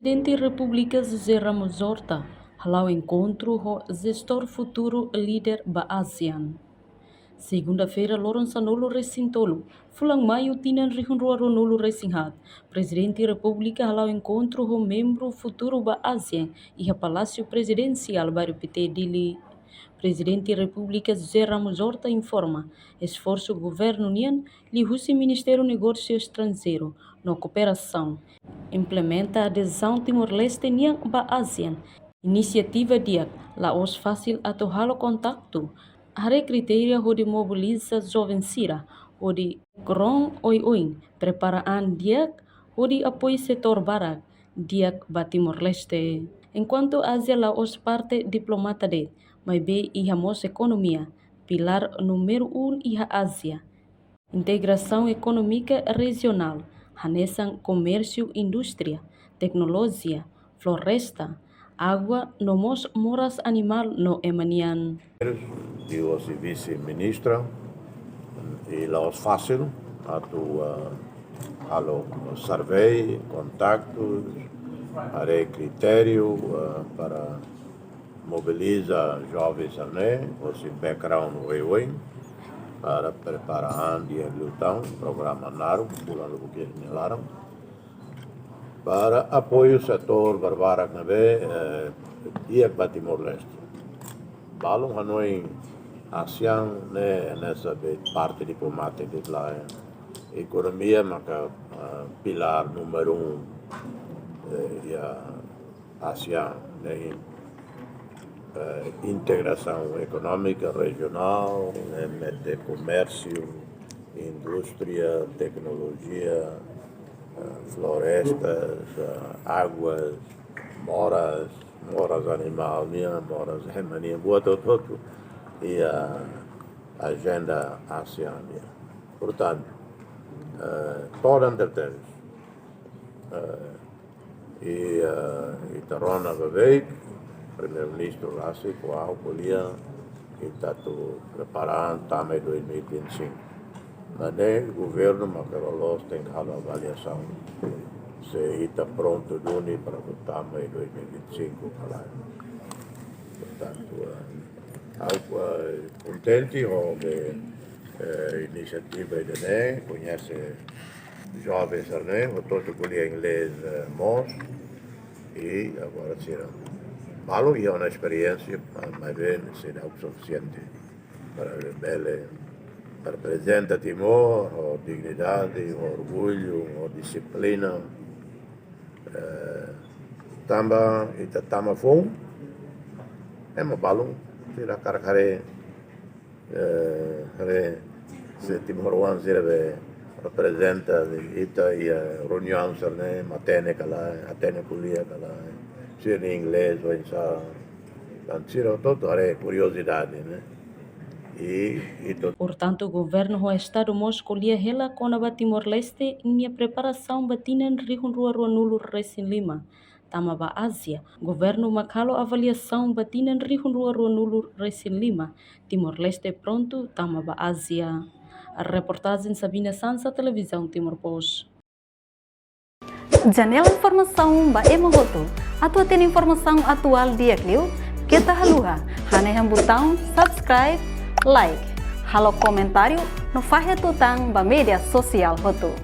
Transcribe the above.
Presidente da República José Ramos Horta halau encontro com gestor futuro líder da ASEAN. Segunda-feira, Loron Sanolo Recintolo, Fulang Maio Tinan Rihunrua Ronolo Recinhat, Presidente da República halau encontro com membro futuro da ASEAN e a Palácio Presidencial para o PT Dili. Presidente da República José Ramos Horta informa esforço do governo Nian e o Ministério do Negócio Estrangeiro na cooperação implementa a adesão Timor-Leste Nian ba ASEAN. Iniciativa dia Laos fácil atuar o contato. Hare criteria onde mobiliza jovem Sira, onde Gron Oi preparaan dia onde apoio setor barat dia ba Timor-Leste. Enquanto Ásia Laos parte diplomata de mas bem e a economia, pilar número 1 e a Ásia. Integração econômica regional, hanesan comércio, indústria, tecnologia, floresta, água, nomos moras animal no emanian. Eu sou vice-ministra e Laos fácil, alo survey, contactos, harei critério para mobiliza jovens com seu background para preparar dia lutão, programa NARO, pulando o que nelaram, para apoio setor barbarak dia para Timor-Leste. Balong Hanoi ASEAN nessa parte diplomática de lá, economia maka pilar número 1 ASEAN, integração econômica regional, de comércio, indústria, tecnologia, florestas, águas, moras animal, moras remania, boa todo e a agenda ASEAN. Portanto, toda antes e Tarona Babeik, primeiro-ministro Rassi, qual podia está preparando também 2025. Mas o governo Macarolos tem que fazer avaliação se está pronto para o também 2025. Portanto, contente com a iniciativa de NEM, conhece jovens NEM, todos colhem inglês mos e agora será. Malo é uma experiência, mas bem, será o suficiente para representar Timor, a dignidade, o orgulho, a disciplina. Tama fome, é uma balão, será caracare, se Timor-One será representa ita e a reunião será matene culia cala. Ser em inglês, ou em todo é curiosidade, né? Portanto, o governo do Estado escolheu ela com a Timor-Leste em a preparação batina em Rihunrua Nulo Recém Lima, Tamaba Ásia. Governo Macalo avaliação batina em Rihunrua Nulo Recém Lima, Timor-Leste pronto, Tamaba Ásia. A reportagem Sabina Sansa, Televisão Timor Post. Janela informação ba Emohoto. Atua tem informação atual dia Clio. Kita haluha. Haneham botão subscribe, like. Halo comentário no Fahia Tutang ba media sosial Hoto.